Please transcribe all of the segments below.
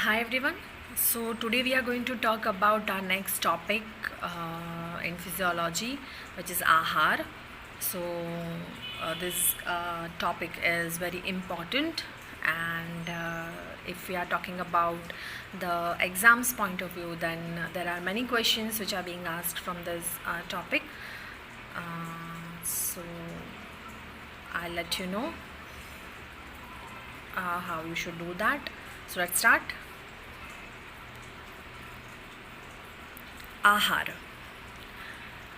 Hi everyone. So today we are going to talk about our next topic in physiology, which is ahar. So this topic is very important, and if we are talking about the exams point of view, then there are many questions which are being asked from this topic. So I'll let you know how you should do that. So let's start. Ahar.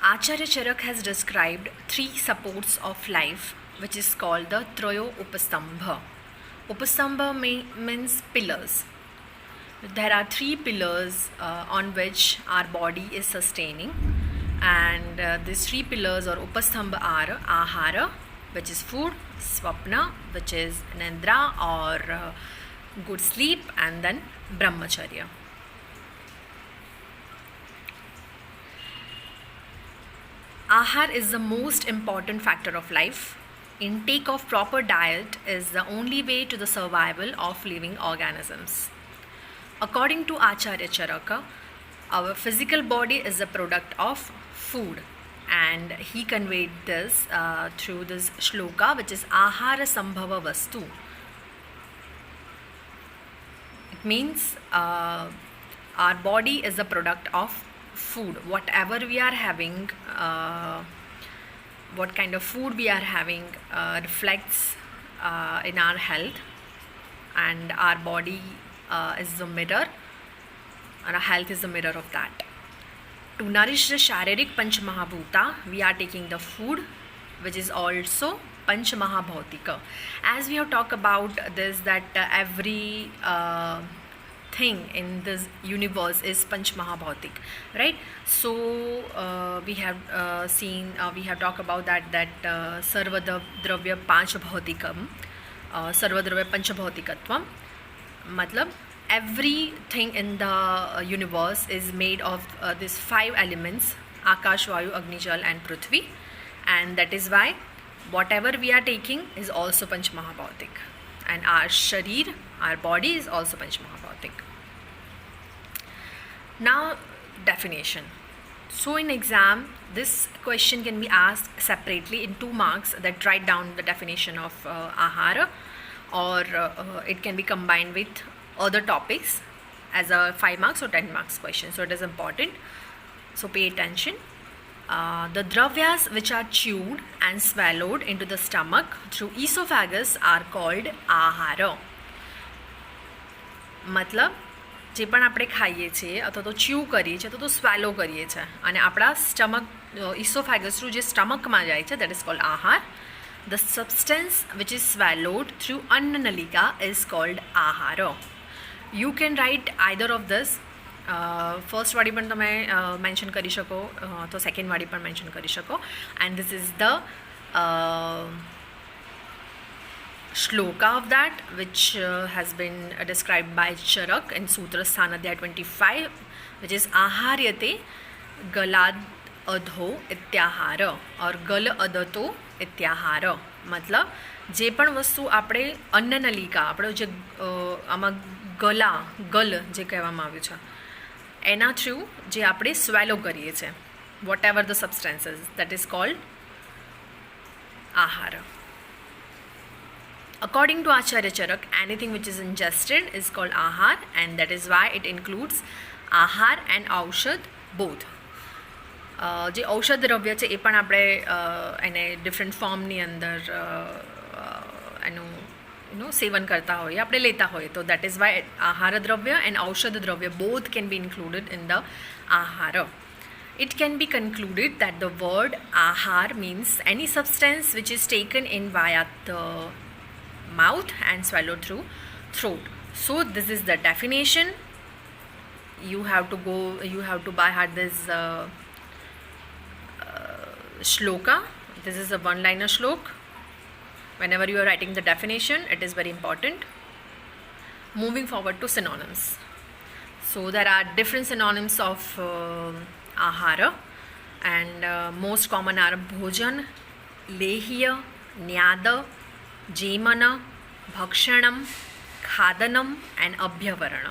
Acharya Charak has described three supports of life, which is called the Troyo Upastambha. Upastambha means pillars. There are three pillars on which our body is sustaining, and these three pillars or Upastambha are Ahara, which is food, Swapna, which is Nindra or good sleep, and then Brahmacharya. Ahar is the most important factor of life. Intake of proper diet is the only way to the survival of living organisms. According to Acharya Charaka, our physical body is a product of food, and he conveyed this through this shloka, which is Ahara Sambhava Vastu. It means our body is a product of food. Whatever we are having, what kind of food we are having reflects in our health, and our body is the mirror, and our health is the mirror of that. To nourish the Sharirik Panch Mahabhuta, we are taking the food, which is also Panch Mahabhautika. As we have talked about this, that every thing in this universe is Panch Mahabhautik, right? So we have seen, we have talked about that Sarva Dravya Panch Bhautikam, Sarva Dravya Panch Bhautikatvam. Matlab, everything in the universe is made of these five elements: Akash, Vayu, Agni, Jal and Prithvi, and that is why whatever we are taking is also Panch Mahabhautik, and our Sharir, our body, is also Panch Mahabhautik. Now, definition. So in exam, this question can be asked separately in 2 marks, that write down the definition of ahara, or it can be combined with other topics as a 5 marks or 10 marks question. So it is important. So pay attention. The dravyas which are chewed and swallowed into the stomach through esophagus are called ahara. मतलब જે પણ આપણે ખાઈએ છીએ અથવા તો ચ્યુ કરીએ છીએ તો સ્વેલો કરીએ છીએ, અને આપણા સ્ટમક ઇસોફેગસ થ્રુ જે સ્ટમકમાં જાય છે, that is called ahar. The substance which is swallowed through annanalika is called ahara. You can write either of this. First વાળી પણ તમે મેન્શન કરી શકો, તો સેકન્ડ વાળી પણ મેન્શન કરી શકો, and this is the shloka of that, which has been described by Charak in Sutra Sthanadhyaya 25, which is Aharyate Galad Adho Ityahara or Gal Adato Ityahara. मतलब જે પણ વસ્તુ આપણે અન્નનલિકા, આપણો જે આમાં ગલા ગલ જે કહેવામાં આવ્યું છે, એના થ્રુ જે આપણે સ્વેલો કરીએ છીએ, whatever the substances, that is called aahar. According to Acharya Charak, anything which is ingested is called ahar, and that is why it includes ahar and aushad both. જે ઔષધ દ્રવ્ય છે એ પણ આપણે એને ડિફરન્ટ ફોર્મની અંદર એનું સેવન કરતા હોઈએ, આપણે લેતા હોઈએ, તો દેટ ઇઝ વાય આહાર દ્રવ્ય એન્ડ ઔષધ દ્રવ્ય both can be included in the ahara. It can be concluded that the word ahar means any substance which is taken in via the mouth and swallowed through throat. So this is the definition. You have to by heart this shloka. This is a one-liner shlok. Whenever you are writing the definition, it is very important. Moving forward to synonyms. So there are different synonyms of ahara, and most common are bhojan, lehya, nyada, jemana, bhakshanam, khadanam and abhyavaran.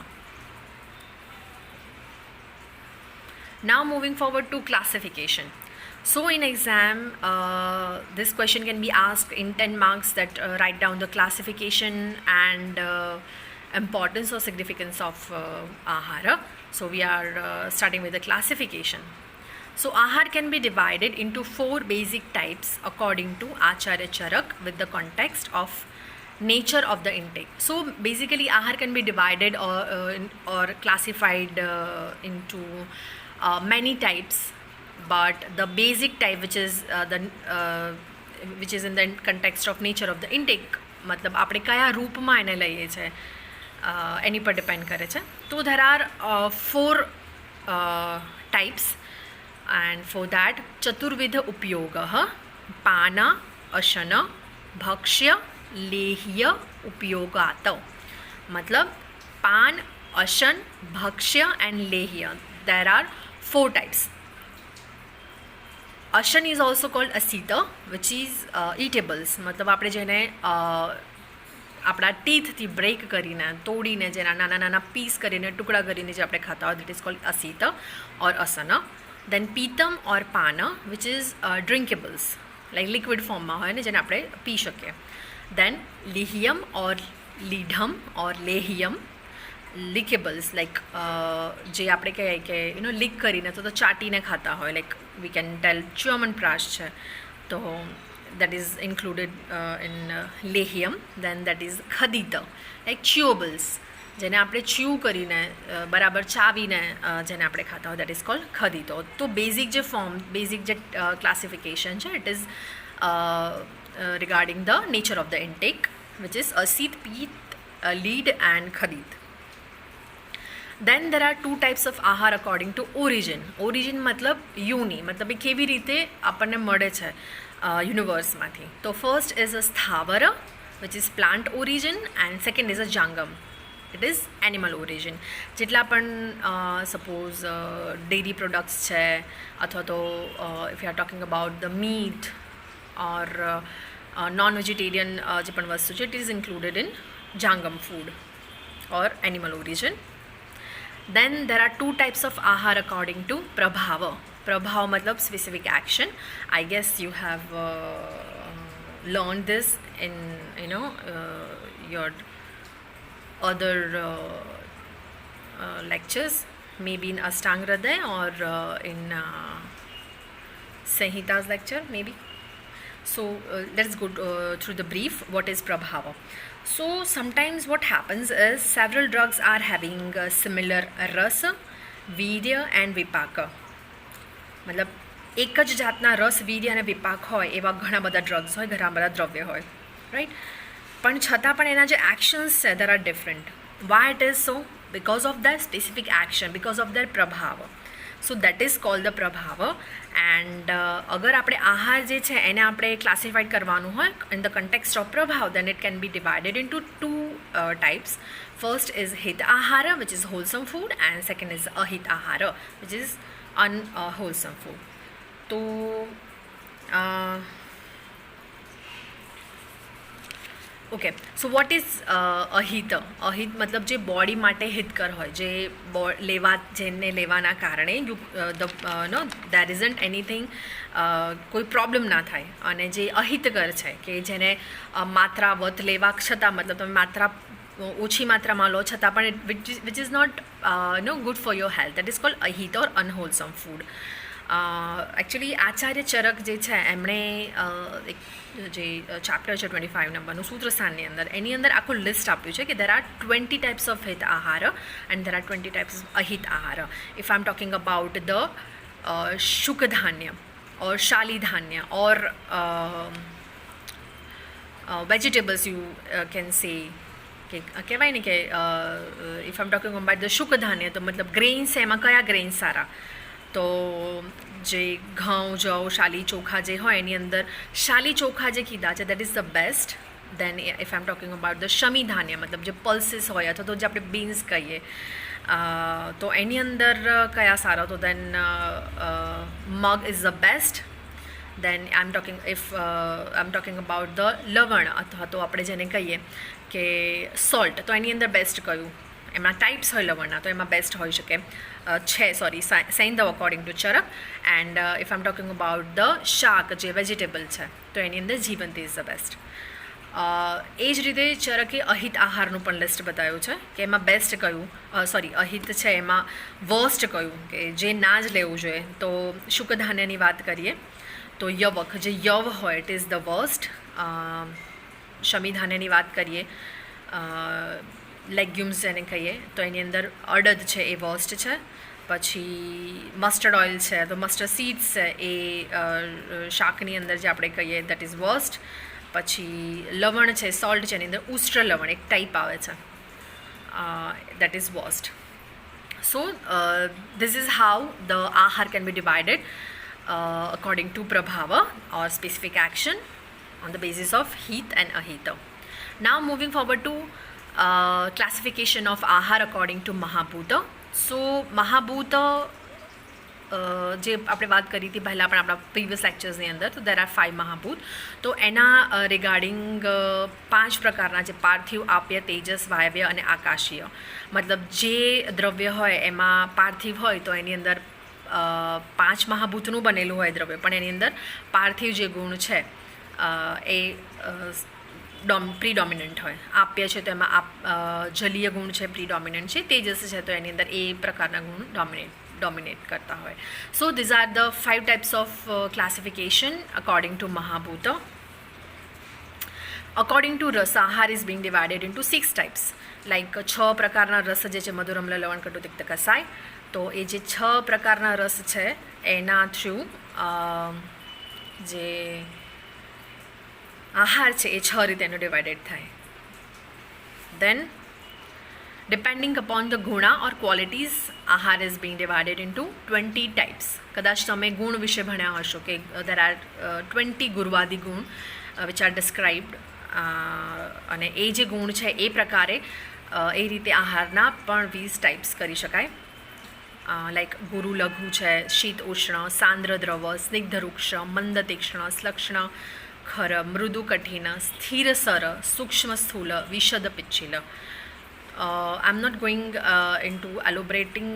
Now moving forward to classification. So in exam, this question can be asked in 10 marks, that write down the classification and importance or significance of ahara. So we are starting with the classification. So ahar can be divided into 4 basic types according to Acharya Charak, with the context of nature of the intake. So basically ahar can be divided or classified into many types, but the basic type, which is in the context of nature of the intake, मतलब આપણે કયા રૂપમાં એને લઈએ છે એની પર depend કરે છે. તો there are 4 types, and for that ચતુર્વિધ ઉપયોગઃ પાન અશન ભક્ષ્ય લેહ્ય ઉપયોગાત. मतलब paan ashan bhakshya and lehya, there are 4 types. Ashan is also called asit, which is eatables. મતલબ આપણે જેને આપણા ટીથથી બ્રેક કરીને, તોડીને, જેના નાના નાના પીસ કરીને, ટુકડા કરીને જે આપણે ખાતા હોય, that is called asit or asan. Then pitam or paan, which is drinkables, like liquid ફોર્મમાં હોય ને, જેને આપણે પી શકીએ. દેન લિહિયમ ઓર લીઢમ ઓર લેહિયમ, લિકેબલ્સ, લાઈક જે આપણે કહીએ કે લીક કરીને તો ચાટીને ખાતા હોય, લાઈક વી કેન ટેલ ચ્યવનપ્રાશ છે, તો that is included in લેહિયમ. then that is ખદિત, like chewables, જેને આપણે ચ્યુ કરીને બરાબર ચાવીને જેને આપણે ખાતા હોય, that is called ખદિત. તો બેઝિક જે ફોર્મ, બેઝિક જે ક્લાસિફિકેશન છે, it is regarding the nature of the intake, which is Asit, પીત, lead and ખદિત. Then there are 2 types of આહાર according to origin. Origin મતલબ યુની, મતલબ એ કેવી રીતે આપણને મળે છે યુનિવર્સમાંથી. તો first is a sthavar, which is plant origin, and second is a jangam, it is animal origin. જેટલા પણ સપોઝ ડેરી પ્રોડક્ટ્સ છે, અથવા તો if you are talking about the meat or non vegetarian જે પણ વસ્તુ છે, it is included in jangam food or animal origin. Then there are 2 types of ahar according to prabhava. Prabhava matlab specific action. I guess you have learned this in your other lectures, maybe in Ashtang Hriday or in Sanhita's lecture maybe. So let's go through the brief. What is prabhava? So sometimes what happens is several drugs are having similar rasa, વીર્ય and વિપાક. મતલબ એક જ જાતના રસ, વીર્ય અને વિપાક હોય એવા ઘણા બધા ડ્રગ્સ હોય, ઘણા બધા દ્રવ્ય હોય, રાઈટ. પણ છતાં પણ એના જે એક્શન્સ છે, there are different. Why it is so? Because of the specific action, because of their prabhav. So that is called the prabhav. And અગર આપણે આહાર જે છે એને આપણે ક્લાસિફાઈડ કરવાનું હોય ઇન ધ કન્ટેક્સ્ટ ઓફ પ્રભાવ, then it can be divided into 2 types. First is hit ahara, which is wholesome food, and second is ahit ahara, which is unwholesome food. So okay, so what is ahit? અહિત મતલબ જે body માટે હિતકર હોય, જે જેને લેવાના કારણે દેર ઇઝન્ટ એનીથિંગ, કોઈ પ્રોબ્લેમ ના થાય, અને જે અહિતકર છે કે જેને માત્રાવત લેવા છતાં, મતલબ તમે માત્રા ઓછી માત્રામાં લો છતાં પણ which is not good for your health, that is called અહિત or unwholesome food. Actually Acharya Charak જે છે એમણે એક જે ચેપ્ટર છે 25 નંબરનું સૂત્રસ્થાનની અંદર, એની અંદર આખું લિસ્ટ આપ્યું છે કે દેર આર 20 ટાઈપ્સ ઓફ હિત આહાર and there are 20 types of અહિત આહાર. If I am talking about the શુકધાન્ય ઓર શાલીધાન્ય or vegetables, you can say કે કહેવાય ને કે if I am talking about the શુકધાન્ય, તો મતલબ ગ્રેઇન્સ છે, એમાં કયા ગ્રેઇન્સ સારા? તો જે ઘઉં, જવ, શાલી ચોખા જે હોય એની અંદર શાલી ચોખા જે કીધા છે that is the best. Then if I am talking about the શમી ધાન્ય, મતલબ જે પલ્સીસ હોય અથવા તો જે આપણે બીન્સ કહીએ, તો એની અંદર કયા સારા? તો દેન મગ is the best. Then I am talking about the લવણ, અથવા તો આપણે જેને કહીએ કે સોલ્ટ, તો એની અંદર બેસ્ટ કયું? એમાં ટાઈપ્સ હોય લવણના, તો એમાં બેસ્ટ હોઈ શકે છે સૈંધવ according to Charak. And if I am talking about the શાક જે વેજીટેબલ છે તો એની અંદર જીવંતી ઇઝ ધ બેસ્ટ. એ જ રીતે ચરકે અહિત આહારનું પણ લિસ્ટ બતાવ્યું છે કે એમાં બેસ્ટ કયું, અહિત છે એમાં વર્સ્ટ કયું, કે જે ના જ લેવું જોઈએ. તો શુકધાન્યની વાત કરીએ તો યવક, જે યવ હોય ઇટ ઇઝ ધ વર્સ્ટ. શમીધાન્યની વાત કરીએ, લેગ્યુમ્સ જેને કહીએ, તો એની અંદર અડદ છે એ વર્સ્ટ છે. પછી મસ્ટર્ડ ઓઇલ છે, તો મસ્ટર્ડ સીડ્સ છે એ શાકની અંદર જે આપણે કહીએ દેટ ઇઝ વર્સ્ટ. પછી લવણ છે, સોલ્ટ છે, એની અંદર ઉસ્ટ્ર લવણ એક ટાઈપ આવે છે, that is worst. So this is how the ahar can be divided according to prabhava or specific action on the basis of heat and ahita. Now moving forward to classification of ahar according to mahabhuta. So mahabhuta જે આપણે વાત કરી હતી પહેલાં પણ આપણા previous લેક્ચર્સની અંદર, તો દેર આર 5 મહાભૂત. તો એના રિગાર્ડિંગ 5 પ્રકારના જે પાર્થિવ, આપ્ય, તેજસ, વાયવ્ય અને આકાશીય, મતલબ જે દ્રવ્ય હોય એમાં પાર્થિવ હોય તો એની અંદર 5 મહાભૂતનું બનેલું હોય દ્રવ્ય, પણ એની અંદર પાર્થિવ જે ગુણ છે એ પ્રીડોમિનન્ટ હોય. આપ્ય છે તો એમાં જલીય ગુણ છે પ્રીડોમિનન્ટ છે. તેજસ છે તો એની અંદર એ પ્રકારના ગુણ dominate કરતા હોય. So these are the 5 types of classification according to Mahabhuta. According to rasa, ahar is being divided into 6 types. Like 6 પ્રકારના રસ જે છે મધુર, અમ્લ, લવણ, કટુ, તિક્ત, કસાય. તો એ જે 6 પ્રકારના રસ છે એના થ્રુ જે આહાર છે એ 6 રીતે એનો ડિવાઇડેડ થાય. Then depending upon the guna or qualities, ahar is being divided into 20 types. કદાચ તમે ગુણ વિશે ભણ્યા હશો કે there are 20 ગુરવાદી ગુણ which are described. અને એ જે ગુણ છે એ પ્રકારે એ રીતે આહારના પણ 20 ટાઈપ્સ કરી શકાય. લાઈક ગુરુ લઘુ છે, શીત ઉષ્ણ, સાંદ્ર દ્રવ, સ્નિગ્ધ રૂક્ષ, મંદ તીક્ષ્ણ, શ્લક્ષ્ણ, ખર, મૃદુ કઠિન, સ્થિર સર, સૂક્ષ્મ સ્થૂલ, વિશદ પિચ્છિલ. I'm not going into elaborating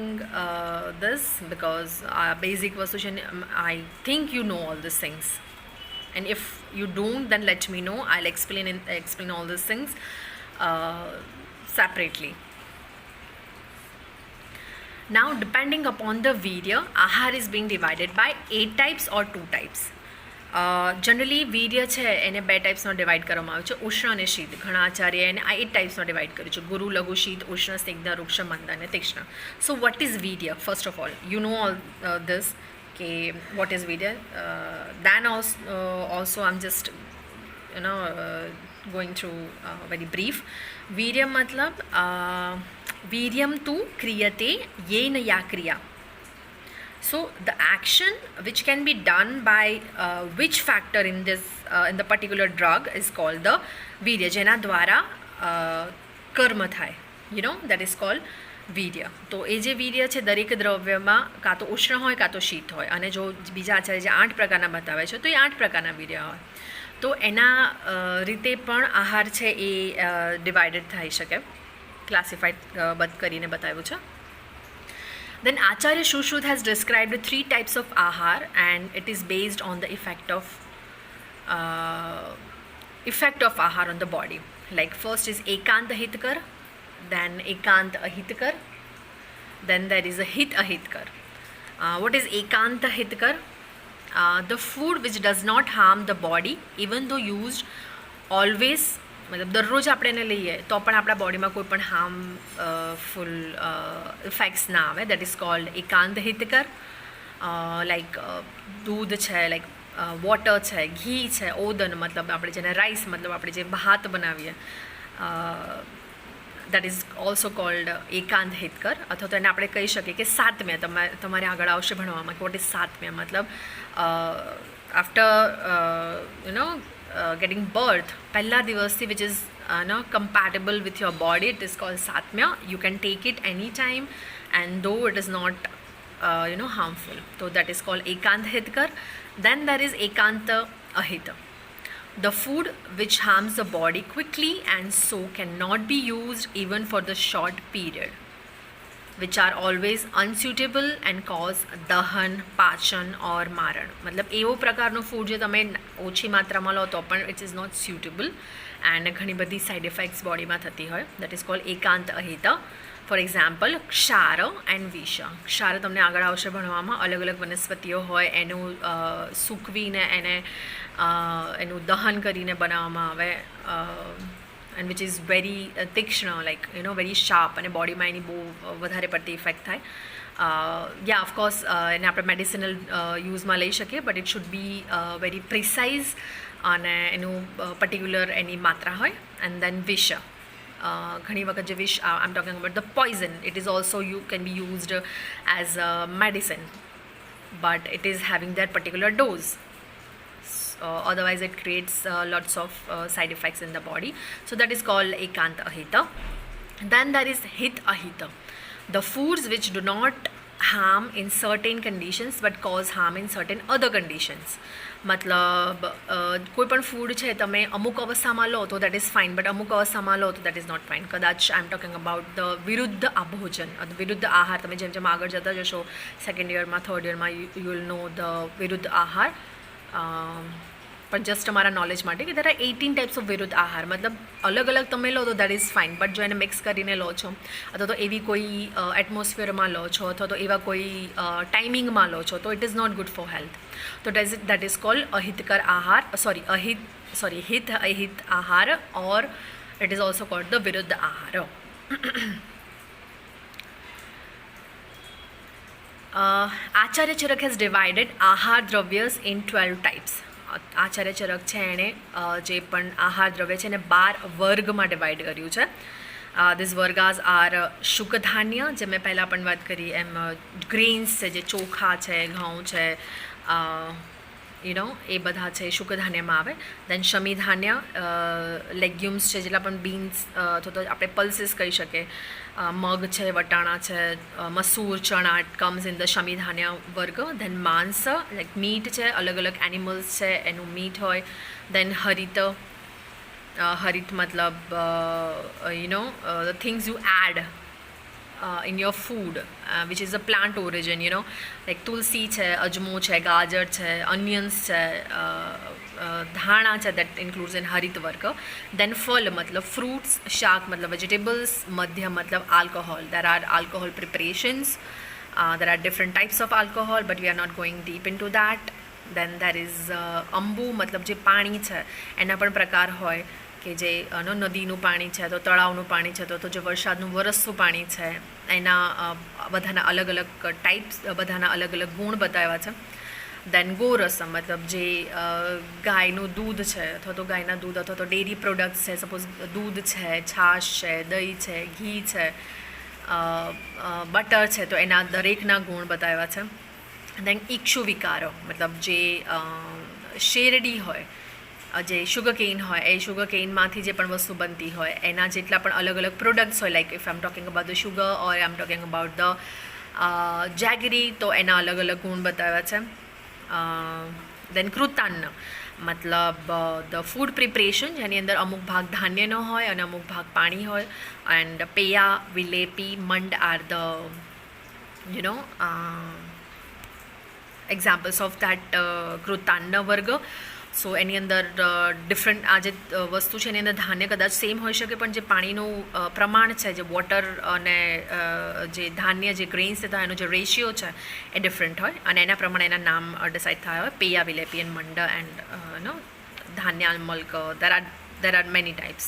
this because basic vastu છે, I think you know all these things, and if you don't then let me know. I'll explain all these things separately. Now depending upon the virya, ahar is being divided by 8 types or 2 types. Generally વીર્ય છે એને 2 ટાઈપ્સમાં divide કરવામાં આવે છે, ઉષ્ણ અને શીત. ઘણા આચાર્ય એને આ 8 ટાઈપ્સમાં ડિવાઈડ કર્યું છે, ગુરુ, લઘુ, શીત, ઉષ્ણ, સ્નિગ્ધ, રૂક્ષ, મંદ અને તીક્ષ્ણ. સો વોટ ઇઝ વીર્ય? First of all you know all this કે વોટ ઇઝ વીર્ય. Then also I am just going through very brief. વીર્ય મતલબ વીર્યમ તુ ક્રિયતે યેન યા ક્રિયા. So the action which can be done by which factor in the particular drug is called the virya, જેના દ્વારા કર્મ થાય, that is called વીર્ય. તો એ જે વીર્ય છે દરેક દ્રવ્યમાં કાં તો ઉષ્ણ હોય કાં તો શીત હોય. અને જો બીજા આચાર્ય જે 8 પ્રકારના બતાવે છે તો એ 8 પ્રકારના વીર્ય હોય. તો એના રીતે પણ આહાર છે એ ડિવાઇડેડ થઈ શકે, ક્લાસિફાઈડ કરીને બતાવ્યું છે. Then Acharya Shushruta has described 3 types of ahar, and it is based on the effect of ahar on the body. Like first is ekant hitkar, then ekant ahitkar, then there is a hit ahitkar. What is ekant hitkar? The food which does not harm the body even though used always, મતલબ દરરોજ આપણે એને લઈએ તો પણ આપણા બોડીમાં કોઈ પણ હાર્મફુલ ઇફેક્ટ્સ ના આવે. દેટ ઇઝ કોલ્ડ એકાંત હિતકર. લાઈક દૂધ છે, લાઈક વોટર છે, ઘી છે, ઓદન મતલબ આપણે જેને રાઈસ મતલબ આપણે જે ભાત બનાવીએ, દેટ ઇઝ ઓલ્સો કોલ્ડ એકાંત હિતકર. અથવા તો એને આપણે કહી શકીએ કે સાત્મ્ય. તમારે આગળ આવશે ભણવામાં કે વોટ ઇઝ સાત્મ્ય. મતલબ આફ્ટર getting birth, પહેલા દિવસથી which is compatible with your body, it is called satmya. You can take it anytime and though it is not harmful, so that is called ekant hitkar. Then there is ekanta ahita. The food which harms the body quickly and so cannot be used even for the short period, which are always unsuitable and cause દહન પાચન or મારણ. મતલબ એવો પ્રકારનું food જે તમે ઓછી માત્રામાં લો તો પણ it is not suitable and ઘણી બધી સાઇડ ઇફેક્ટ્સ બોડીમાં થતી હોય. દેટ ઇઝ કોલ્ડ એકાંત અહિત. ફોર એક્ઝામ્પલ ક્ષાર એન્ડ વિષ. ક્ષાર તમને આગળ આવશે ભણવામાં. અલગ અલગ વનસ્પતિઓ હોય એનું સૂકવીને એનું દહન કરીને બનાવવામાં આવે and which is very તીક્ષ્ણ, like very sharp, અને બોડીમાં એની બહુ વધારે પડતી ઇફેક્ટ થાય. ઓફકોર્સ એને આપણે મેડિસિનલ યુઝમાં લઈ શકીએ, but it should be very precise અને એનું પર્ટિક્યુલર એની માત્રા હોય. એન્ડ દેન વિષ. ઘણી વખત જે વિષ, I am talking about the poison, it is also can be used as a medicine, but it is having that particular dose. Otherwise it creates lots of side effects in the body. So that is called ekant ahita. Then there is hit ahita, the foods which do not harm in certain conditions but cause harm in certain other conditions. મતલબ કોઈ પણ food છે તમે અમુક અવસ્થામાં લો તો that is fine, but અમુક અવસ્થામાં લો તો દેટ ઇઝ નોટ ફાઇન. કદાચ I am talking about the વિરુદ્ધ ભોજન, વિરુદ્ધ આહાર. તમે જેમ જેમ આગળ જતા જશો સેકન્ડ યરમાં, થર્ડ યરમાં, યુ વિલ નો ધ વિરુદ્ધ આહાર. પણ જસ્ટ અમારા નોલેજ માટે કે દેર આર 18 ટાઈપ્સ ઓફ વિરુદ્ધ આહાર. મતલબ અલગ અલગ તમે લો તો દેટ ઇઝ ફાઇન, બટ જો એને મિક્સ કરીને લો છો અથવા તો એવી કોઈ એટમોસ્ફિયરમાં લો છો અથવા તો એવા કોઈ ટાઈમિંગમાં લો છો તો it is not good for health. તો દેટ ઇઝ કોલ્ડ અહિતકર આહાર, હિત અહિત આહાર, or it is also called the વિરુદ્ધ આહાર. આચાર્ય ચરક હેઝ ડિવાઇડેડ આહાર દ્રવ્યસ ઇન 12 ટાઈપ્સ. આચાર્ય ચરક છે એણે જે પણ આહાર દ્રવ્ય છે એને 12 વર્ગમાં ડિવાઈડ કર્યું છે. ધીસ વર્ગાસ આર શુકધાન્ય, જે મેં પહેલાં પણ વાત કરી એમ, ગ્રેન્સ છે જે ચોખા છે, ઘઉં છે, એ બધા છે શુકધાન્યમાં આવે. દેન શમીધાન્ય, લેગ્યુમ્સ છે, જેટલા પણ બીન્સ અથવા તો આપણે પલ્સીસ કહી શકીએ, મગ છે, વટાણા છે, મસૂર, ચણા, ઇટ કમ્સ ઇન ધ શમીધાન્ય વર્ગ. દેન માંસ, લાઈક મીટ છે, અલગ અલગ એનિમલ્સ છે એનું મીટ હોય. દેન હરિત, હરિત મતલબ the things you add in your food, which is a plant origin, like tulsi છે, અજમો છે, ગાજર છે, onions છે, ધાણા છે, that includes in હરિત વર્ગ. then ફળ મતલબ fruits, શાક મતલબ vegetables, મધ્ય મતલબ alcohol. there are alcohol preparations, there are different types of alcohol, but we are not going deep into that. then there is અંબુ, મતલબ જે પાણી છે એના પણ પ્રકાર હોય કે જે નદીનું પાણી છે, તો તળાવનું પાણી છે, તો જે વરસાદનું વરસતું પાણી છે, એના બધાના અલગ અલગ ટાઈપ્સ, બધાના અલગ અલગ ગુણ બતાવ્યા છે. દેન ગોરસમ, મતલબ જે ગાયનું દૂધ છે અથવા તો ગાયના દૂધ અથવા તો ડેરી પ્રોડક્ટ્સ છે, સપોઝ દૂધ છે, છાશ છે, દહીં છે, ઘી છે, બટર છે, તો એના દરેકના ગુણ બતાવ્યા છે. દેન ઇક્ષુ વિકારો, મતલબ જે શેરડી હોય, જે શુગર કેન હોય, એ શુગર કેનમાંથી જે પણ વસ્તુ બનતી હોય એના જેટલા પણ અલગ અલગ પ્રોડક્ટ્સ હોય, like if I am talking about the sugar or I am talking about the jaggery, તો એના અલગ અલગ ગુણ બતાવ્યા છે. દેન કૃતાન્ન, મતલબ ધ ફૂડ પ્રિપરેશન, જેની અંદર અમુક ભાગ ધાન્યનો હોય અને અમુક ભાગ પાણી હોય. એન્ડ પેયા, વિલેપી, મંડ are the examples of that કૃતાન્ન વર્ગ. સો એની અંદર ડિફરન્ટ આ જે વસ્તુ છે એની અંદર ધાન્ય કદાચ સેમ હોઈ શકે, પણ જે પાણીનું પ્રમાણ છે, જે વોટર અને જે ધાન્ય જે ગ્રેન્સ થતા એનો જે રેશિયો છે એ ડિફરન્ટ હોય અને એના પ્રમાણે એના નામ ડિસાઇડ થયા હોય. પેયા, વિલેપી એન્ડ મંડ એન્ડ ધાન્ય, મલ્ક, there are many types.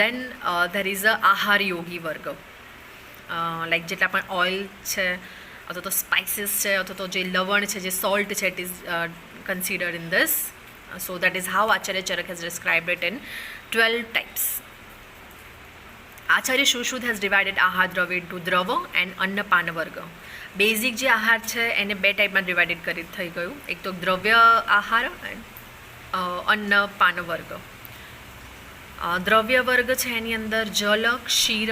Then there is a આહાર યોગી વર્ગ, લાઈક જેટલા પણ ઓઇલ છે અથવા તો સ્પાઇસીસ છે અથવા તો જે લવણ છે, જે સોલ્ટ છે, it is considered in this. So that is how Acharya Charak has described it in 12 types. Acharya Shushruta has divided આહાર દ્રવ્ય into દ્રવ and અન્નપાન વર્ગ. બેઝિક જે આહાર છે એને બે ટાઈપમાં ડિવાઇડેડ થઈ ગયું, એક તો દ્રવ્ય આહાર એન્ડ અન્નપાન વર્ગ. દ્રવ્ય વર્ગ છે એની અંદર જલ, ક્ષીર,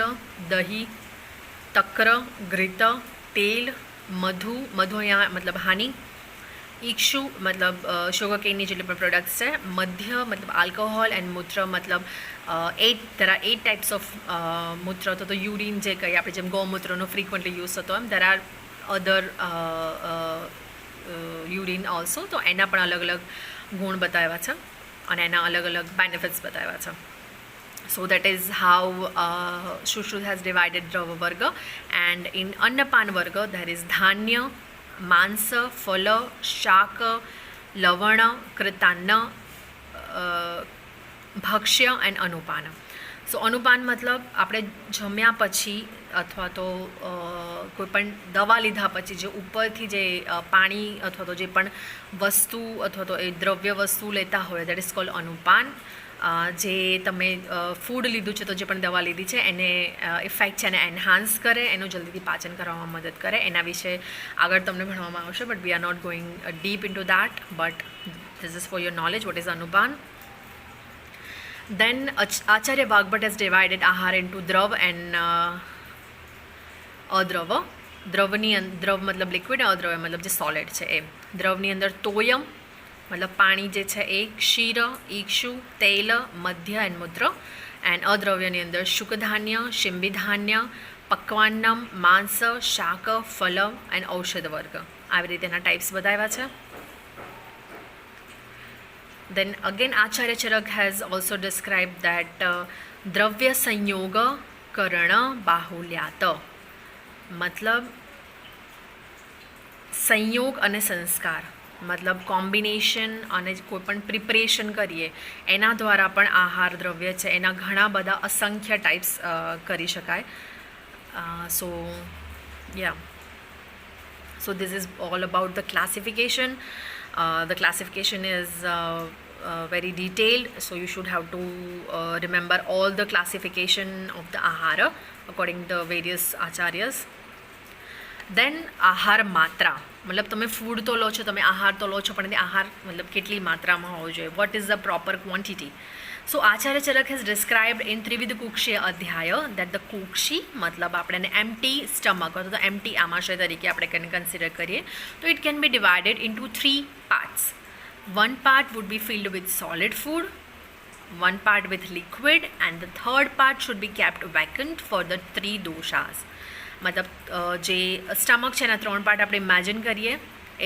દહીં, તક્ર, ઘૃત, તેલ, મધુ, મધુ અહીંયા મતલબ હાની, ઈક્ષુ મતલબ શુગર કેનની જેટલી પણ પ્રોડક્ટ્સ છે. મધ્ય મતલબ આલ્કોહોલ એન્ડ મૂત્ર મતલબ 8 ટાઈપ્સ ઓફ મૂત્ર તો યુરિન જે કહીએ આપણે જેમ ગૌમૂત્રનો ફ્રિકવન્ટલી યુઝ થતો એમ there are other urine also. તો એના પણ અલગ અલગ ગુણ બતાવ્યા છે અને એના અલગ અલગ બેનિફિટ્સ બતાવ્યા છે. So that is how Sushruta has divided Drava Varga. And in Annapan Varga there is Dhanya, Mansa, Phala, Shaka, Lavana, Kritanna, Bhakshya and Anupana. So અનુપાન મતલબ આપણે જમ્યા પછી અથવા તો કોઈ પણ દવા લીધા પછી જે ઉપરથી જે પાણી અથવા તો જે પણ વસ્તુ અથવા તો એ દ્રવ્ય વસ્તુ લેતા હોય દેટ ઇઝ કોલ્ડ અનુપાન. જે તમે ફૂડ લીધું છે તો જે પણ દવા લીધી છે એને ઇફેક્ટ છે એને એન્હાન્સ કરે, એનું જલ્દીથી પાચન કરવામાં મદદ કરે. એના વિશે આગળ તમને ભણવામાં આવશે but we are not going deep into that but this is for your knowledge what is અનુપાન. Then Acharya Vagbhat has divided આહાર into દ્રવ એન્ડ અદ્રવ. દ્રવ મતલબ લિક્વિડ, અદ્રવ્ય મતલબ જે સોલિડ છે એ. દ્રવની અંદર તોયમ મતલબ પાણી જે છે એ, ક્ષીર, ઈક્ષુ, તેલ, મધ્ય એન્ડ મૂત્ર. એન્ડ અદ્રવ્યની અંદર શુકધાન્ય, શિંબિધાન્ય, પક્વાન્નમ, માંસ, શાક, ફલ એન્ડ ઔષધ વર્ગ. આવી રીતે એના ટાઈપ્સ બતાવ્યા છે. Then again Acharya Charak has also described that દ્રવ્ય સંયોગ કરણ બાહુલ્યાત મતલબ સંયોગ અને સંસ્કાર મતલબ કોમ્બિનેશન અને કોઈ પણ પ્રિપરેશન કરીએ એના દ્વારા પણ આહાર દ્રવ્ય છે એના ઘણા બધા અસંખ્ય ટાઈપ્સ કરી શકાય. સો યા so this is all about the classification. The classification is very detailed, so you should have to remember all the classification of the ahara according to the various acharyas. Then આહાર માત્રા મતલબ તમે food તો લો છો, તમે આહાર તો લો છો પણ તે આહાર મતલબ કેટલી માત્રામાં હોવો જોઈએ, what is the proper quantity. So Acharya Charak has described in ત્રિવિધ કુક્ષીય અધ્યાય દેટ ધ કુક્ષી મતલબ આપણે એને એમ્પ્ટી સ્ટમક અથવા તો એમ્પ્ટી આમાશય તરીકે આપણે એને કન્સિડર કરીએ તો it can be divided into 3 parts. One part would be filled with solid food, one part with liquid and the third part should be kept vacant for the 3 doshas. મતલબ જે stomach છે એના 3 part આપણે imagine કરીએ.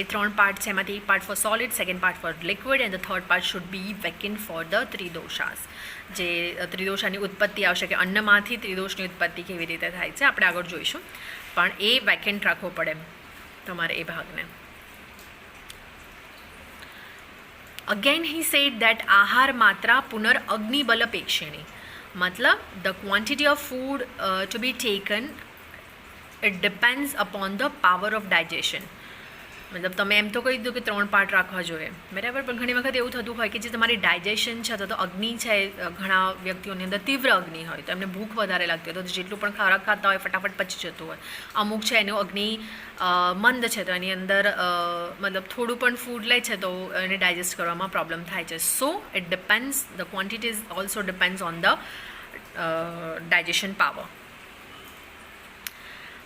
એ 3 part છે એમાંથી એક part for solid, second part for liquid and the third part should be vacant for the 3 દોષાસ. જે ત્રિદોષાની ઉત્પત્તિ આવશે કે અન્નમાંથી ત્રિદોષની ઉત્પત્તિ કેવી રીતે થાય છે આપણે આગળ જોઈશું, પણ એ વેકેન્ટ રાખવો પડે તમારે એ ભાગને. Again he said that આહાર માત્રા પુનર અગ્નિબલપેક્ષિણી મતલબ the quantity of food to be taken it depends upon the power of digestion. મતલબ તમે એમ તો કહી દીધું કે 3 પાર્ટ રાખવા જોઈએ બરાબર, પણ ઘણી વખત એવું થતું હોય કે જે તમારી ડાયજેશન છે તો અગ્નિ છે ઘણા વ્યક્તિઓની અંદર તીવ્ર અગ્નિ હોય તો એમને ભૂખ વધારે લાગતી હોય તો જેટલું પણ ખોરાક ખાતા હોય ફટાફટ પચી જતું હોય. અમુક છે એનું અગ્નિ મંદ છે તો એની અંદર મતલબ થોડું પણ ફૂડ લે છે તો એને ડાયજેસ્ટ કરવામાં પ્રોબ્લેમ થાય છે. So it depends the quantities also depends on the digestion power.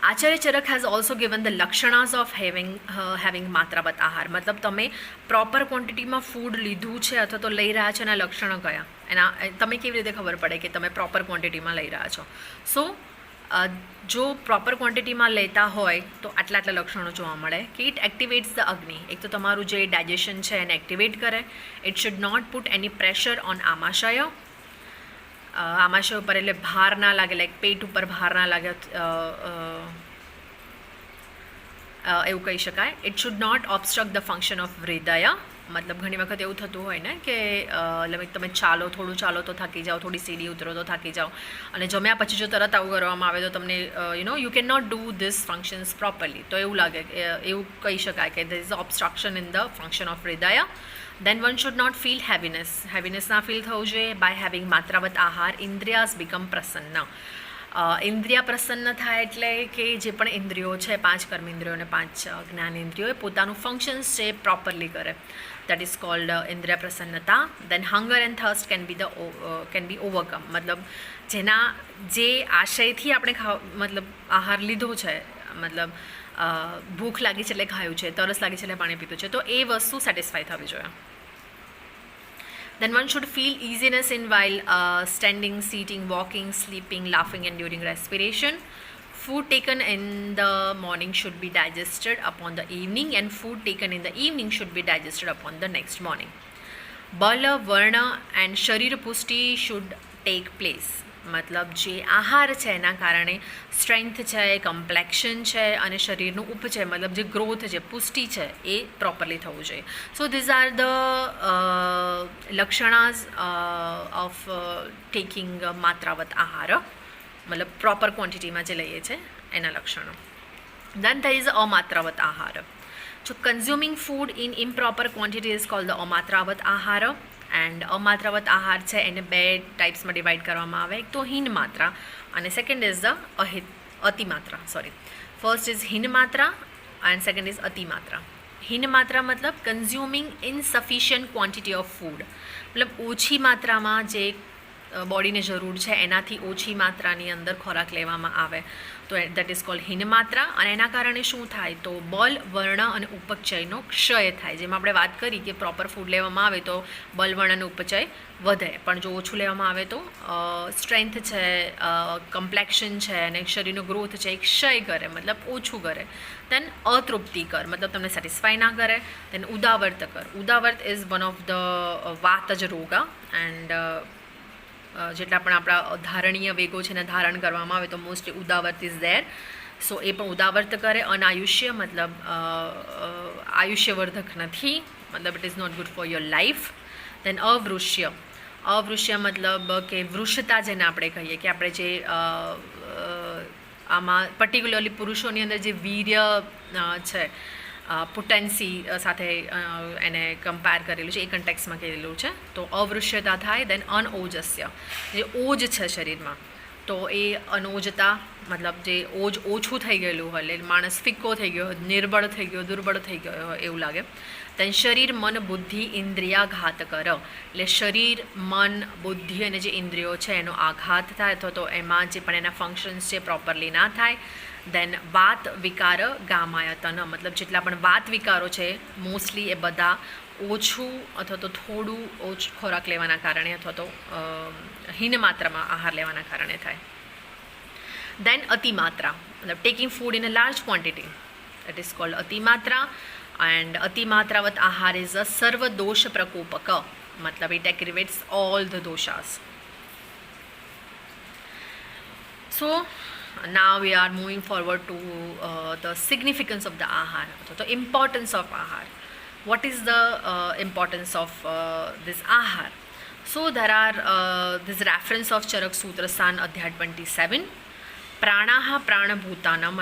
Acharya Charak has also given the lakshanas of having માત્રાવત આહાર મતલબ તમે પ્રોપર ક્વોન્ટિટીમાં ફૂડ લીધું છે અથવા તો લઈ રહ્યા છો એના લક્ષણો કયા, એના તમે કેવી રીતે ખબર પડે કે તમે પ્રોપર ક્વોન્ટિટીમાં લઈ રહ્યા છો. સો જો પ્રોપર ક્વોન્ટિટીમાં લેતા હોય તો આટલા લક્ષણો જોવા મળે કે ઇટ એક્ટિવેટ્સ ધ અગ્નિ. એક તો તમારું જે ડાયજેશન છે એને એક્ટિવેટ કરે. It should not put any pressure on આમાશય. આમાશય ઉપર એટલે ભાર ના લાગે, લાઈક પેટ ઉપર ભાર ના લાગે એવું કહી શકાય. It should not obstruct the function of હૃદય. મતલબ ઘણી વખત એવું થતું હોય ને કે તમે ચાલો, થોડું ચાલો તો થાકી જાઓ, થોડી સીડી ઉતરો તો થાકી જાઓ અને જમ્યા પછી જો તરત આવું કરવામાં આવે તો તમને you can not do this functions properly. તો એવું લાગે, એવું કહી શકાય કે there is obstruction in the function of હૃદય. Then one should not feel heaviness. Heaviness ના ફીલ થવું જોઈએ. By having માત્રાવત આહાર ઇન્દ્રિયાસ become પ્રસન્ન. ઇન્દ્રિયા પ્રસન્ન થાય એટલે કે જે પણ ઇન્દ્રિયો છે 5 કર્મેન્દ્રિયો અને 5 જ્ઞાનેન્દ્રિયો એ પોતાનું ફંક્શન્સ છે પ્રોપરલી કરે. દેટ ઇઝ કોલ્ડ ઇન્દ્રિયા પ્રસન્નતા. Then hunger and thirst can be overcome. મતલબ જે આશયથી આપણે મતલબ આહાર લીધો છે મતલબ ભૂખ લાગી છે એટલે ખાયું છે, તરસ લાગી છે એટલે પાણી પીધું છે, તો એ વસ્તુ સેટિસ્ફાય થવી જોઈએ. Then one should feel easiness in while standing, sitting, walking, sleeping, laughing and during respiration. Food taken in the morning should be digested upon the evening and food taken in the evening should be digested upon the next morning. Bala, Varna and Sharir Pushti should take place. મતલબ જે આહાર છે એના કારણે strength છે, કમ્પ્લેક્શન છે અને શરીરનું ઉપચય મતલબ જે ગ્રોથ છે, પુષ્ટિ છે એ પ્રોપરલી થવું જોઈએ. સો ધીઝ આર ધ લક્ષણાઝ ઓફ ટેકિંગ માત્રાવત આહાર, મતલબ પ્રોપર ક્વોન્ટિટીમાં જે લઈએ છીએ એના લક્ષણો. દેન ધેર ઇઝ અમાત્રાવત આહાર. So consuming food in improper quantity is called the અમાત્રાવત આહાર. એન્ડ અમાત્રાવત આહાર છે એને 2 ટાઈપ્સમાં ડિવાઈડ કરવામાં આવે. એક તો હીન માત્રા અને સેકન્ડ ઇઝ ધ અતિમાત્રા. ફર્સ્ટ ઇઝ હીન માત્રા એન્ડ સેકન્ડ ઇઝ અતિમાત્રા. હીન માત્રા મતલબ consuming insufficient quantity of food, મતલબ ઓછી માત્રામાં જે બોડીને જરૂર છે એનાથી ઓછી માત્રાની અંદર ખોરાક લેવામાં આવે તો દેટ ઇઝ કોલ્ડ હીન માત્રા. અને એના કારણે શું થાય તો બલ, વર્ણ અને ઉપચયનો ક્ષય થાય. જેમ આપણે વાત કરી કે પ્રોપર ફૂડ લેવામાં આવે તો બલ, વર્ણ અને ઉપચય વધે, પણ જો ઓછું લેવામાં આવે તો સ્ટ્રેન્થ છે, કમ્પ્લેક્શન છે અને શરીરનો ગ્રોથ છે એ ક્ષય કરે, મતલબ ઓછું કરે. દેન અતૃપ્તિકર મતલબ તમને સેટિસ્ફાય ના કરે. દેન ઉદાવર્તકર. ઉદાવર્ત ઇઝ વન ઓફ ધ વાતજ રોગા એન્ડ જેટલા પણ આપણા ધારણીય વેગો છે એને ધારણ કરવામાં આવે તો મોસ્ટલી ઉદાવર્ત ઇઝ ધેર. સો એ પણ ઉદાવર્ત કરે. અનાયુષ્ય મતલબ આયુષ્યવર્ધક નથી, મતલબ it is not good for your life. Then અવૃષ્ય. અવૃષ્ય મતલબ કે વૃષતા જેને આપણે કહીએ કે આપણે જે આમાં પર્ટિક્યુલરલી પુરુષોની અંદર જે વીર્ય છે, પુટેન્સી સાથે એને કમ્પેર કરેલું છે, એ કન્ટેક્સમાં કહેલું છે. તો અવૃષ્યતા થાય. દેન અનઓજસ્ય, જે ઓજ છે શરીરમાં તો એ અનોજતા મતલબ જે ઓજ ઓછું થઈ ગયેલું હોય એટલે માણસ ફિક્કો થઈ ગયો, નિર્બળ થઈ ગયો, દુર્બળ થઈ ગયો હોય એવું લાગે. દેન શરીર, મન, બુદ્ધિ, ઇન્દ્રિયાઘાત કર, એટલે શરીર, મન, બુદ્ધિ અને જે ઇન્દ્રિયો છે એનો આઘાત થાય અથવા તો એમાં જે પણ એના ફંક્શન્સ છે પ્રોપરલી ના થાય. દેન વાત વિકાર ગામાયતન, મતલબ જેટલા પણ વાત વિકારો છે મોસ્ટલી એ બધા ઓછું અથવા તો થોડું ઓછું ખોરાક લેવાના કારણે અથવા તો હીન માત્રામાં આહાર લેવાના કારણે થાય. દેન અતિમાત્રા, મતલબ taking food in a large quantity, it is called અતિમાત્રા. એન્ડ અતિમાત્રાવત આહાર ઇઝ અ સર્વ દોષ પ્રકોપક, મતલબ ઇટ એગ્રીવેટ્સ ઓલ ધ દોષાસ. So now we are moving forward to the significance of the ahar, so the importance of ahar. What is the importance of this ahar? So there are this reference of Charak Sutra San Adhyay 27. Pranaha pranabhutanam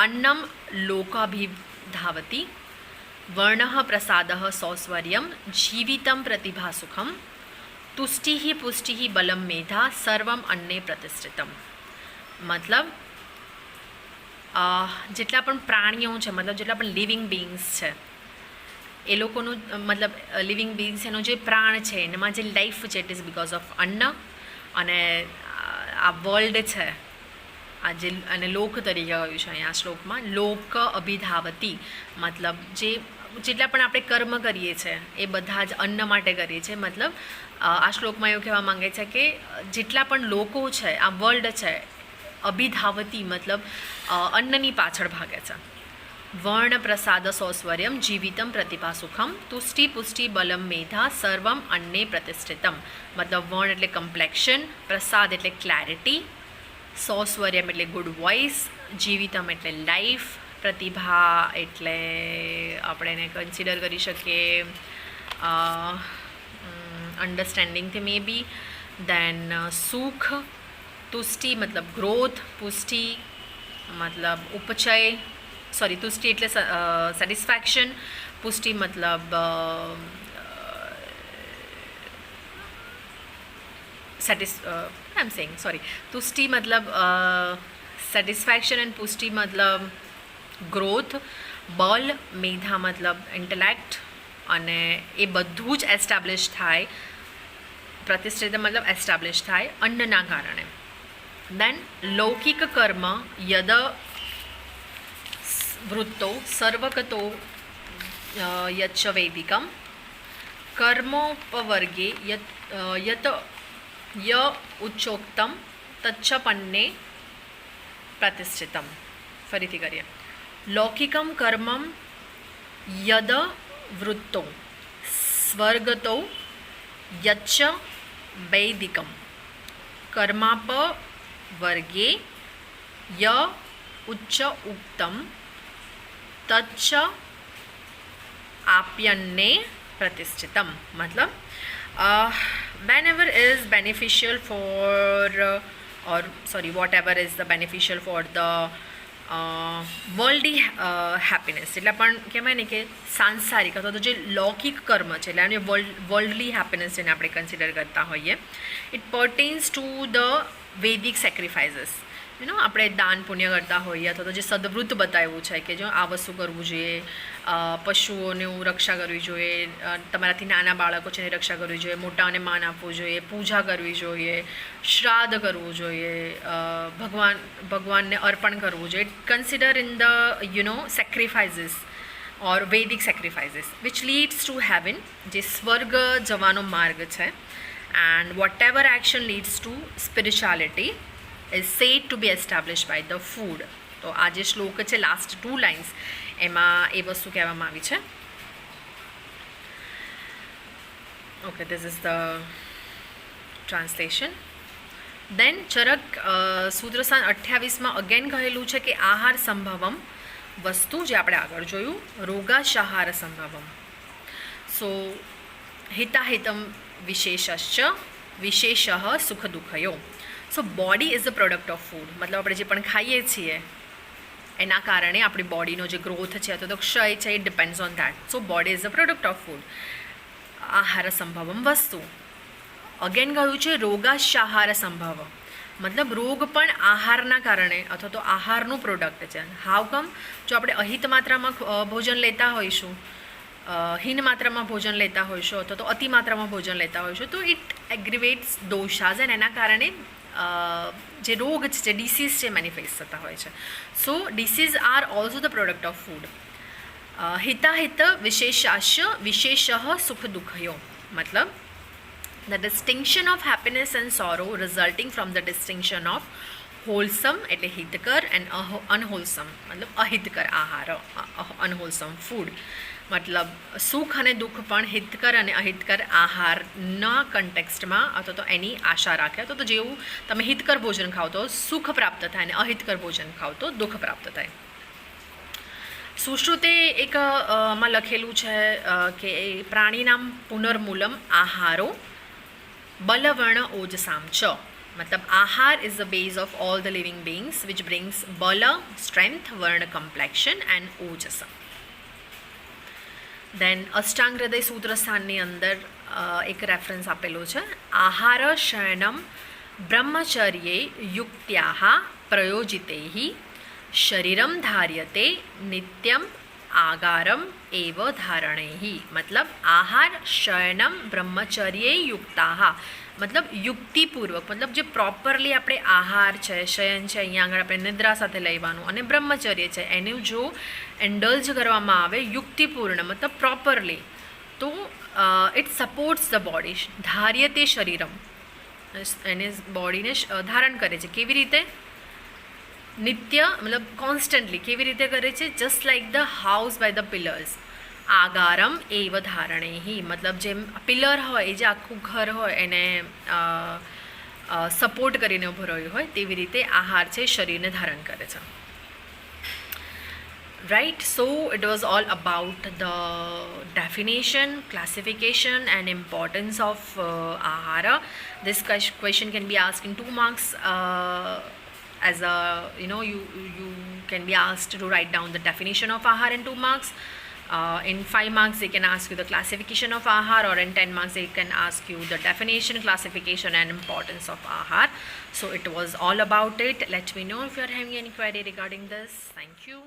annam lokabhidhavati varnah prasadah sausvaryam jeevitam pratibhasukham tustihi pustihi balam medha sarvam anne pratisthritam. મતલબ જેટલા પણ પ્રાણીઓ છે, મતલબ જેટલા પણ living beings છે એ લોકોનું મતલબ લિવિંગ બિંગ્સ એનો જે પ્રાણ છે એમાં જે લાઈફ છે ઇટ ઇઝ બિકોઝ ઓફ અન્ન. અને આ વર્લ્ડ છે આ જે અને લોક તરીકે કહ્યું છે અહીંયા શ્લોકમાં, લોક અભિધાવતી મતલબ જેટલા પણ આપણે કર્મ કરીએ છીએ એ બધા જ અન્ન માટે કરીએ છીએ. મતલબ આ શ્લોકમાં એવું કહેવા માંગે છે કે જેટલા પણ લોકો છે આ વર્લ્ડ છે અભિધાવતી મતલબ અન્નની પાછળ ભાગે છે. વર્ણ પ્રસાદ સૌસ્વર્યમ જીવિતમ પ્રતિભા સુખમ તુષ્ટિ પુષ્ટિ બલમ મેધા સર્વમ અન્ને પ્રતિષ્ઠિતમ. મતલબ વર્ણ એટલે કમ્પ્લેક્શન, પ્રસાદ એટલે ક્લેરિટી, સૌસ્વર્યમ એટલે ગુડ વોઇસ, જીવિતમ એટલે લાઈફ, પ્રતિભા એટલે આપણે એને કન્સિડર કરી શકીએ અન્ડરસ્ટેન્ડિંગથી મે બી. દેન સુખ, તુષ્ટિ મતલબ ગ્રોથ, પુષ્ટિ મતલબ ઉપચય, સોરી તુષ્ટિ એટલે સેટિસ્ફેક્શન, પુષ્ટિ મતલબ તુષ્ટિ મતલબ સેટિસ્ફેક્શન એન્ડ પુષ્ટિ મતલબ ગ્રોથ, બલ, મેધા મતલબ ઇન્ટેલેક્ટ અને એ બધું જ એસ્ટાબ્લિશ થાય, પ્રતિષ્ઠિત મતલબ એસ્ટાબ્લિશ થાય અન્નના કારણે. દેન લૌકિક કર્મ યદ वृत्तौ सर्वगतो यच्च वैदिकं कर्मोपवर्गे यत य उच्चोक्तं तच्च पन्ने प्रतिष्ठितम्. ફરીથી કરીએ. લૌકિકમ કર્મમ યદ વૃત્તો સ્વર્ગતો યચ્ચ વૈદિકમ કર્માપ વર્ગે ય ઉચ્ચ ઉક્તમ તચ્ચ આપ્યન્ને प्रतिष्ठितम. मतलब whenever is beneficial for whatever is the beneficial for the worldly happiness, એટલે પણ કહેવાય ને કે સાંસારિક અથવા તો જે લૌકિક કર્મ છે એટલે આને વર્લ્ડલી હેપીનેસ જેને આપણે કન્સિડર કરતા હોઈએ, ઇટ પર્ટેન્સ ટુ ધ વૈદિક સેક્રિફાઇસીસ. આપણે દાન પુણ્ય કરતા હોઈએ અથવા તો જે સદવૃત્ત બતાવ્યું છે કે જો આ વસ્તુ કરવું જોઈએ, પશુઓની રક્ષા કરવી જોઈએ, તમારાથી નાના બાળકો છે એની રક્ષા કરવી જોઈએ, મોટાઓને માન આપવું જોઈએ, પૂજા કરવી જોઈએ, શ્રાદ્ધ કરવું જોઈએ, ભગવાનને અર્પણ કરવું જોઈએ. કન્સિડર ઇન ધ સેક્રિફાઇસીસ ઓર વૈદિક સેક્રિફાઇસીસ વિચ લીડ્સ ટુ હેવન, જે સ્વર્ગ જવાનો માર્ગ છે. And what ever action leads two spirituality is said to be established by the food. તો આ જે શ્લોક છે લાસ્ટ 2 લાઇન્સ એમાં એ વસ્તુ કહેવામાં આવી છે. Okay, this is the translation. Then Charak સૂત્રસ્થાન 28માં અગેન કહેલું છે કે આહાર સંભવમ વસ્તુ, જે આપણે આગળ જોયું, રોગાશાહાર સંભવમ. સો હિતાહિતમ વિશેષશ્ચ વિશેષ સુખ દુઃખયો. So body is a product of food. મતલબ આપણે જે પણ ખાઈએ છીએ એના કારણે આપણી બોડીનો જે ગ્રોથ છે અથવા તો ક્ષય છે it depends on that. So body is a product of food. આહાર સંભવમ વસ્તુ. અગેન કહ્યું છે રોગાશાહાર સંભવ, મતલબ રોગ પણ આહારના કારણે અથવા તો આહારનું પ્રોડક્ટ છે. હાઉ કમ? જો આપણે અહિત માત્રામાં ભોજન લેતા હોઈશું, હીન માત્રામાં ભોજન લેતા હોઈશું અથવા તો અતિ માત્રામાં ભોજન લેતા હોઈશું તો ઇટ એગ્રીવેટ્સ દોષાઝ એન્ડ એના કારણે જે રોગ છે, જે ડિસીઝ છે મેનિફેસ્ટ થતા હોય છે. So disease are also the product of food. હિતાહિત વિશેષાશ્ય વિશેષ સુખ દુઃખયો. મતલબ the distinction of happiness and sorrow resulting from the distinction of wholesome એટલે હિતકર એન્ડ અનહોલસમ મતલબ અહિતકર આહાર, અનહોલસમ ફૂડ. મતલબ સુખ અને દુઃખ પણ હિતકર અને અહિતકર આહારના કન્ટેક્સ્ટમાં અથવા તો એની આશા રાખે. તો જેવું તમે હિતકર ભોજન ખાઓ તો સુખ પ્રાપ્ત થાય અને અહિતકર ભોજન ખાઓ તો દુઃખ પ્રાપ્ત થાય. સુશ્રુતે એક માં લખેલું છે કે પ્રાણીનામ પુનર્મૂલમ આહારો બલવર્ણ ઓજસામ ચ. મતલબ આહાર is the base of all the living beings which brings બલ, સ્ટ્રેન્થ, વર્ણ, કમ્પ્લેક્શન એન્ડ ઓજસમ. દેન અષ્ટાંગ હૃદય સૂત્ર સ્થાનની અંદર એક રેફરન્સ આપેલો છે. આહાર શયનમ બ્રહ્મચર્યે યુક્ત્યાહ પ્રયોજિતૈઃ શરીરમ ધાર્યતે નિત્યમ આગારમ એવ ધારણૈઃ. મતલબ આહાર શયનમ બ્રહ્મચર્યે યુક્તાહ મતલબ યુક્તિપૂર્વક, મતલબ જે પ્રોપરલી આપણે આહાર છે, શયન છે, અહીંયા આગળ આપણે નિદ્રા સાથે લેવાનું, અને બ્રહ્મચર્ય છે એનું જો ઇન્ડલ્જ કરવામાં આવે યુક્તિપૂર્ણ મતલબ પ્રોપરલી તો ઇટ સપોર્ટ્સ ધ બોડી. ધાર્ય તે શરીરમ એને બોડીને ધારણ કરે છે. કેવી રીતે? નિત્ય મતલબ કોન્સ્ટન્ટલી. કેવી રીતે કરે છે? Just like the house by the pillars. આગારમ એવ ધારણેહી મતલબ જેમ પિલર હોય એ જે આખું ઘર હોય એને સપોર્ટ કરીને ઊભો રહ્યું હોય તેવી રીતે આહાર છે શરીરને ધારણ કરે છે. Right, so it was all about the definition, classification and importance of ahara. This question can be asked in 2 marks as a you can be asked to write down the definition of ahar in 2 marks. In 5 marks they can ask you the classification of ahar, or in 10 marks they can ask you the definition, classification and importance of ahar. So it was all about it. Let me know if you are having any query regarding this. Thank you.